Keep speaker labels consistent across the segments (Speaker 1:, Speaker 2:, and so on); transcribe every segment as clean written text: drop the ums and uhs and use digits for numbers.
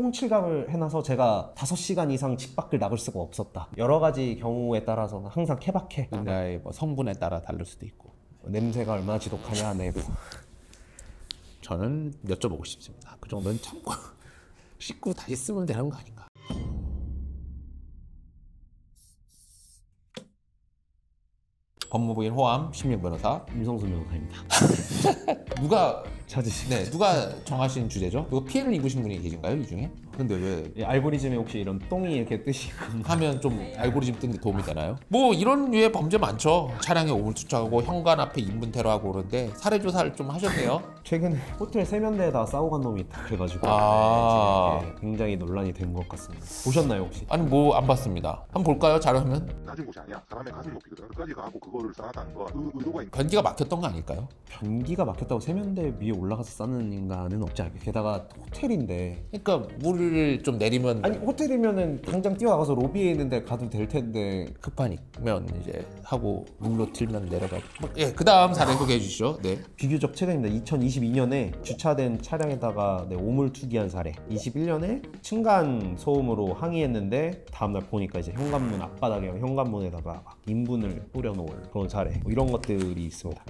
Speaker 1: 똥칠갑을 해놔서 제가 5시간 이상 집 밖을 나갈 수가 없었다. 여러 가지 경우에 따라서 항상 케바케.
Speaker 2: 응가의 뭐 성분에 따라 다를 수도 있고.
Speaker 1: 냄새가 얼마나 지독하냐. 네.
Speaker 2: 저는 여쭤보고 싶습니다. 그 정도는 참고 씻고 다시 쓰면 되는 거 아닌가? 법무부인 호암 심리 변호사
Speaker 1: 임성수 변호사입니다.
Speaker 2: 누가
Speaker 1: 찾으시.
Speaker 2: 누가 정하신 주제죠? 이거 피해를 입으신 분이 계신가요, 이 중에? 근데 왜
Speaker 1: 예, 알고리즘에 혹시 이런 똥이 이렇게 뜨시고
Speaker 2: 하면 좀 알고리즘 뜨는 데 도움이 되나요? 뭐 이런 류의 범죄 많죠. 차량에 오물투척하고 현관 앞에 인분 테러하고 그러는데 사례 조사를 좀 하셨네요.
Speaker 1: 최근에 호텔 세면대에다 싸고 간 놈이 있다 그래가지고 예, 굉장히 논란이 된 것 같습니다. 보셨나요 혹시?
Speaker 2: 아니 뭐 안 봤습니다. 한번 볼까요? 자료화면?
Speaker 3: 낮은 곳이 아니야. 사람의 가슴 높이거든. 끝까지 가고 그거를 쌓았다는 거 의도가 있는.
Speaker 2: 변기가 막혔던 거 아닐까요?
Speaker 1: 변기가 막혔다고 세면대 위에 올라가서 싸는 인간은 없지 않을까. 게다가 호텔인데.
Speaker 2: 그러니까 물을 좀 내리면
Speaker 1: 아니 호텔이면은 당장 뛰어나가서 로비에 있는데 가도 될 텐데.
Speaker 2: 급하니면 이제 하고 물로 틀면 내려가고. 예, 그 다음 사례 소개해 주시죠. 네.
Speaker 1: 비교적 최근입니다. 2022년에 주차된 차량에다가 오물 투기한 사례. 21년에 층간 소음으로 항의했는데 다음날 보니까 이제 현관문 앞바닥이랑 현관문에다가 막 인분을 뿌려놓을 그런 사례. 뭐 이런 것들이 있습니다.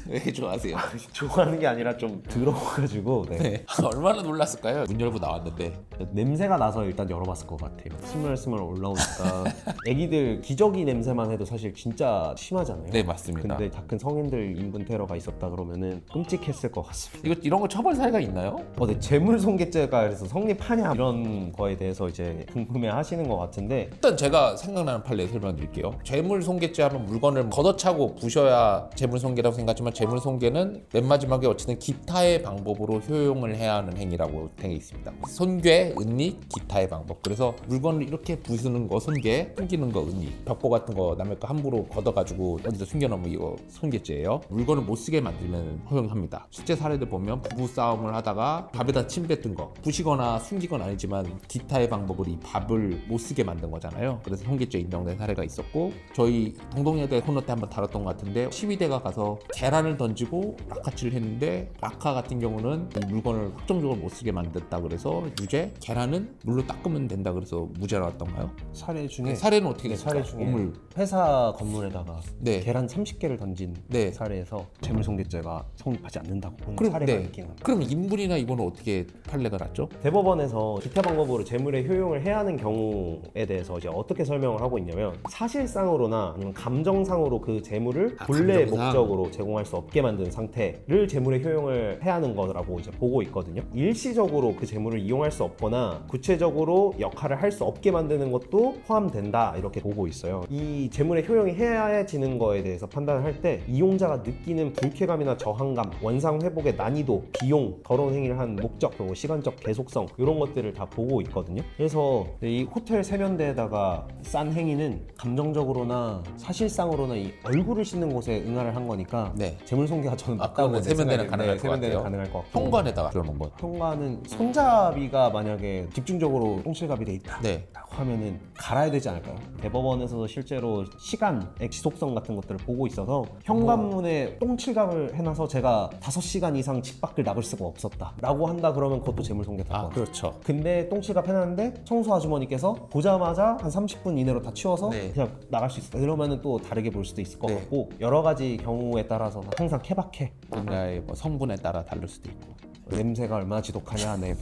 Speaker 2: 왜 좋아하세요?
Speaker 1: 좋아하는 게 아니라 좀 더러워가지고. 네.
Speaker 2: 네. 얼마나 놀랐을까요? 문 열고 나왔는데
Speaker 1: 냄새가 나서 일단 열어봤을 것 같아요. 스멀스멀 올라오니까 애기들 기저귀 냄새만 해도 사실 진짜 심하잖아요.
Speaker 2: 네, 맞습니다.
Speaker 1: 근데 다 큰 성인들 인분 테러가 있었다 그러면은 끔찍했을 것 같습니다.
Speaker 2: 이런 거 처벌 사례가 있나요?
Speaker 1: 네, 재물손괴죄가 그래서 성립하냐 이런 거에 대해서 이제 궁금해하시는 것 같은데
Speaker 2: 일단 제가 생각나는 판례 설명드릴게요. 재물손괴죄 하면 물건을 걷어차고 부셔야 재물손괴라고 생각하지만 재물손괴는 맨 마지막에 어쨌든 기타의 방법으로 효용을 해야 하는 행위라고 되어 있습니다. 손괴, 은닉, 기타의 방법. 그래서 물건을 이렇게 부수는 거 손괴, 숨기는 거 은닉. 벽보 같은 거 남의 거 함부로 걷어가지고 어디서 숨겨놓으면 이거 손괴죄예요. 물건을 못 쓰게 만들면 허용합니다. 실제 사례들 보면 부부 싸움을 하다가 밥에다 침 뱉은 거 부시거나 숨기건 아니지만 기타의 방법으로 이 밥을 못 쓰게 만든 거잖아요. 그래서 손괴죄 인정된 사례가 있었고 저희 동동여대 코너 때 한번 다뤘던 것 같은데 시위대가 가서 계란을 던지고 라카치를 했는데 라카 같은 경우는 이 물건을 확정적으로 못 쓰게 만들었다 그래서 유죄, 계란은 물로 닦으면 된다 그래서 무죄 나왔던가요?
Speaker 1: 사례 중에
Speaker 2: 사례는 어떻게 됐습니까?
Speaker 1: 사례 중에
Speaker 2: 오물.
Speaker 1: 회사 건물에다가
Speaker 2: 네.
Speaker 1: 계란 30개를 던진
Speaker 2: 네.
Speaker 1: 사례에서 재물손괴죄가 성립하지 않는다고 보는 사례가
Speaker 2: 네.
Speaker 1: 있긴 합니다.
Speaker 2: 그럼 인분이나 이거는 어떻게 판례가 났죠?
Speaker 1: 대법원에서 기타 방법으로 재물의 효용을 해야 하는 경우에 대해서 이제 어떻게 설명을 하고 있냐면 사실상으로나 아니면 감정상으로 그 재물을 본래
Speaker 2: 감정상.
Speaker 1: 목적으로 제공할 수 없게 만든 상태를 재물의 효용을 해야 하는 거라고 이제 보고 있거든요. 일시적으로 그 재물을 이용할 수 없거나 구체적으로 역할을 할 수 없게 만드는 것도 포함된다 이렇게 보고 있어요. 이 재물의 효용이 해야지는 거에 대해서 판단을 할 때 이용자가 느끼는 불쾌감이나 저항감, 원상 회복의 난이도, 비용, 더러운 행위를 한 목적, 그리고 시간적 계속성 이런 것들을 다 보고 있거든요. 그래서 이 호텔 세면대에다가 싼 행위는 감정적으로나 사실상으로나 이 얼굴을 씻는 곳에 응하를 한 거니까
Speaker 2: 네.
Speaker 1: 재물손괴가 저는 맞다고
Speaker 2: 그러면 세면대는 가능할 것
Speaker 1: 세면대는
Speaker 2: 같아요.
Speaker 1: 가능할 것 같고
Speaker 2: 현관에다가 들어놓은 거.
Speaker 1: 현관은 손잡이가 만약에 집중적으로 똥실갑이 돼 있다
Speaker 2: 네.
Speaker 1: 라고 하면은 갈아야 되지 않을까요? 대법원에서도 실제로 시간의 지속성 같은 것들을 보고 있어서 현관문에 똥칠갑을 해놔서 제가 5시간 이상 집 밖을 나갈 수가 없었다 라고 한다 그러면 그것도 재물손괴 될 것 같아요.
Speaker 2: 그렇죠.
Speaker 1: 근데 똥칠갑 해놨는데 청소 아주머니께서 보자마자 한 30분 이내로 다 치워서
Speaker 2: 네.
Speaker 1: 그냥 나갈 수 있어. 이러면은 또 다르게 볼 수도 있을 것
Speaker 2: 네.
Speaker 1: 같고 여러 가지 경우에 따라서 항상 케바케.
Speaker 2: 응가의 뭐 성분에 따라 다를 수도 있고.
Speaker 1: 냄새가 얼마나 지독하냐. 네.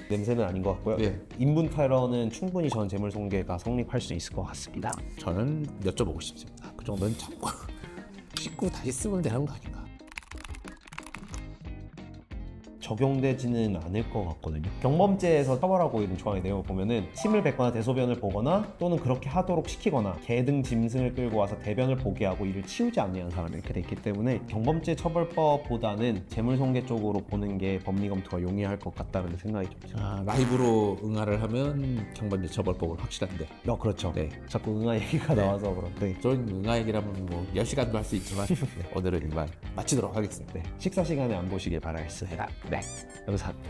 Speaker 1: 냄새는 아닌 것 같고요.
Speaker 2: 네.
Speaker 1: 인분 테러는 충분히 전 재물손괴가 성립할 수 있을 것 같습니다.
Speaker 2: 저는 여쭤보고 싶습니다. 그 정도는 참고 씻고 다시 쓰면 되는 거 아닌가?
Speaker 1: 적용되지는 않을 것 같거든요. 경범죄에서 처벌하고 있는 조항의 내용을 보면은 침을 뱉거나 대소변을 보거나 또는 그렇게 하도록 시키거나 개 등 짐승을 끌고 와서 대변을 보게 하고 이를 치우지 않는 사람 이렇게 돼 있기 때문에 경범죄 처벌법보다는 재물손괴 쪽으로 보는 게 법리 검토가 용이할 것 같다는 생각이 좀 들어요.
Speaker 2: 라이브로 응아를 하면 경범죄 처벌법은 확실한데.
Speaker 1: 그렇죠.
Speaker 2: 네.
Speaker 1: 자꾸 응아 얘기가 나와서 그런데
Speaker 2: 저는 응아 얘기라면 뭐 10시간도 할 수 있지만 네, 오늘은 이만 마치도록 하겠습니다.
Speaker 1: 식사 시간에 안 보시길 바라겠습니다. 네, 감사합니다.